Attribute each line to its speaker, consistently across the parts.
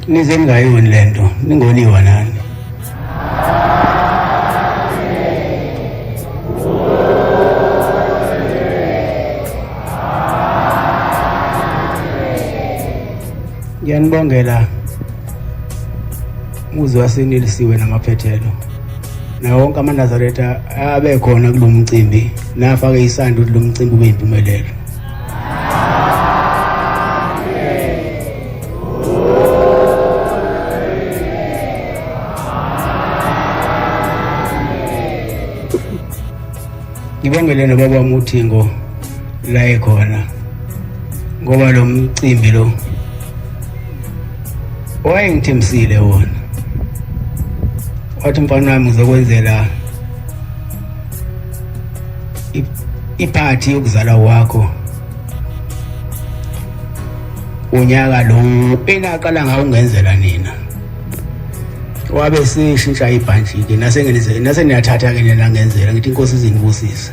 Speaker 1: nize ningayoni lento ningoliwa nani ngiyanibongela umuzi wasenelisiwe namaphethelo na wonke amanazareta abe khona kulo mcimbi nafake isandla ukuthi lo mcimbi ube impumelelo. Ngibongele nobaba wami uThingo la ekhona ngoba lo mcimbi lo wayengithembisile wona. Wathi mfana wami uzokwenzela iphathi yokuzala wakho unyaka lo enaqala ngawo ungenzela nina. Wabe sishintsha ibhanji ke nase niyathatha ke nina ngenzela ngithi inkosi izinibusise.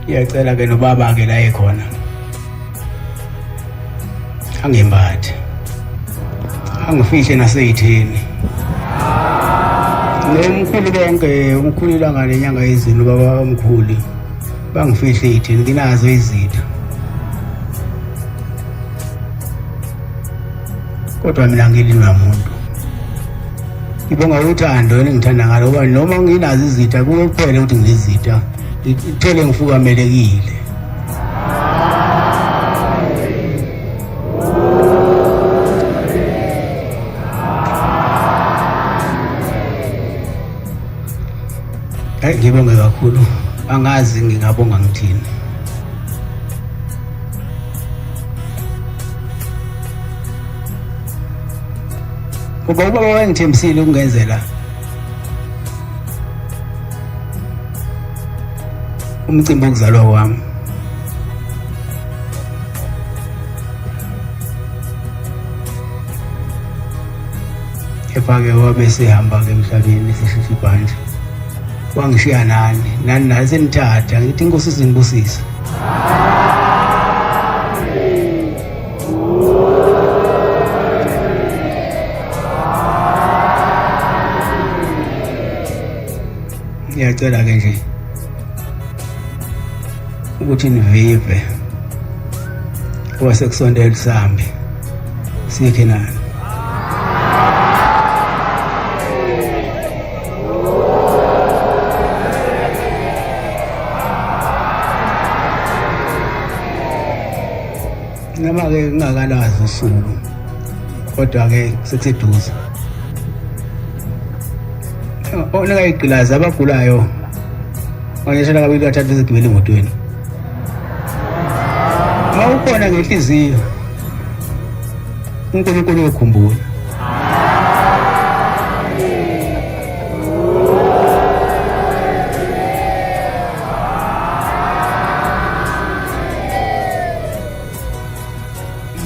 Speaker 1: Ngiyacela ke nobaba ke la ekhona angembathi angifihle naseyithini nomkhulu bonke umkhulula ngale nyanga yezulu baba omkhulu bangifihle ithini nginazo izitha kodwa mina ngilinwa umuntu ngibonga uthando engithanda ngalo ngoba noma nginazo izitha kuwe kuphela ukuthi ngilezitha ithole ngifukamelekile. Ngibonge kakhulu angazi ngingabonga ngithini. Ngoba ubaba wangithembisile ukungenzela umcimbi wokuzalwa kwami. Kepha-ke wabe sehamba-ke emhlabeni sishisa ibhanje. Wangishiya nani senithatha ngithi inkosi izinibusise. Ngiyacela-ke nje ukuthi nivive ngoba sekusondela sihambe siye Khenani. Noma-ke ngingakalazi usuku kodwa-ke sekuseduze. Onengayigqilazi abagulayo ngiyashela kabili kathathu izigibele emotweni. Mawukhona ngenhliziyo uNkulunkulu uyakhumbula.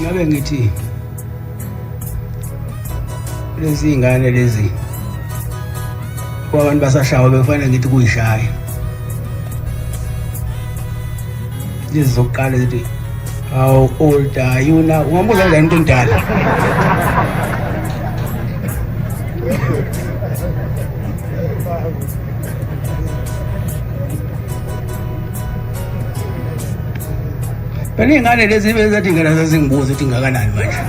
Speaker 1: Ngabe ngithi lezi ngane lezi kwabantu basashawa bekufanele ngithi kuyishaya. Lezi zokuqala zithi how old are you now? Ungambuza njani umuntu omdala? Phela iy'ngane lezi bezathi ngena sezingibuza ukuthi ngakanani manje.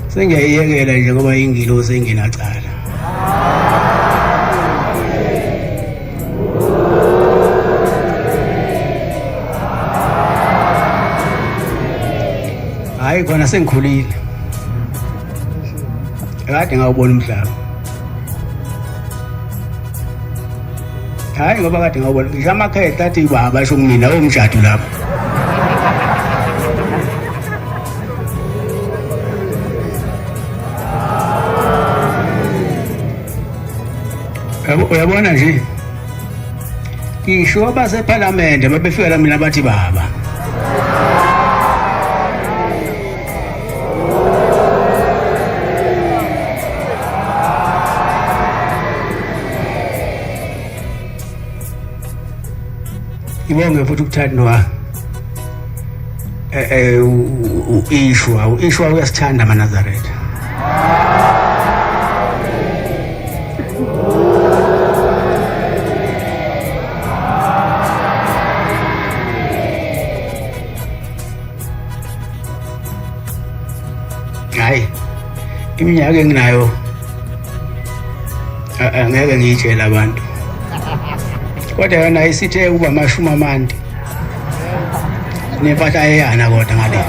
Speaker 1: Sengiyayiyekela nje ngoba ingilosi engenacala. Hayi khona sengikhulile. Kade ngawubona umhlaba. Hayi ngoba kade ngawubona ngisho amakhetha athi baba asho kumina omshado lapho. Uyabona nje ngisho abasephalamende babefika la mina bathi baba. ngibonge futhi ukuthandwa uishwa uyasithanda amaNazaretha. Hayi iminyaka enginayo angeke ngiyitshela abantu, kodwa yona isithe kuba amashumi amande nempahla eyana kodwa ngale.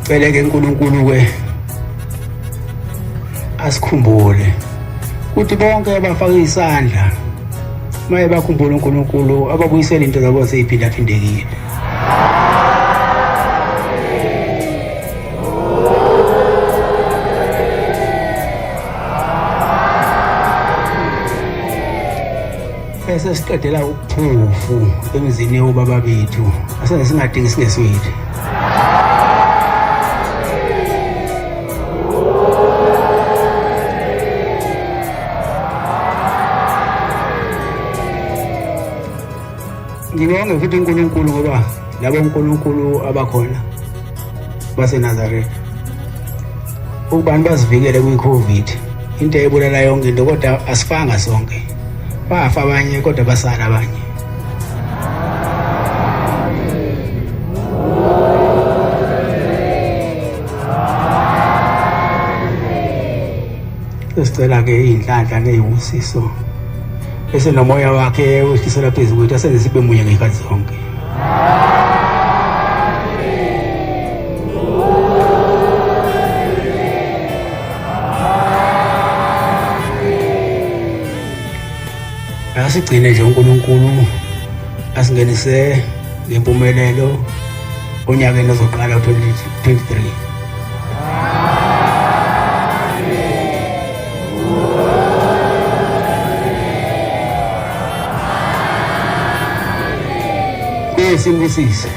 Speaker 1: Cele-ke uNkulunkulu asikhumbule ukuthi bonke abafaka isandla maye bakhumbule uNkulunkulu ababuyisela into zabo seyiphindaphindekile. Bese siqedela uphufu emizini yobaba bethu asenge singadingi singesweli. Ngibonge futhi uNkulunkulu ngoba labo uNkulunkulu abakhona baseNazaretha ukubani bazivikele kwi-COVID, into ebulala yonke into, kodwa asifanga sonke. Bafa abanye kodwa basala abanye. Sicela-ke iy'nhlanhla ney'busiso bese nomoya wakhe wehlisela phezu kwethu asenze sibe munye ngey'khathi zonke. Asigcine nje uNkulunkulu asingenise ngempumelelo onyakeni ozoqala 2023. Simbusise.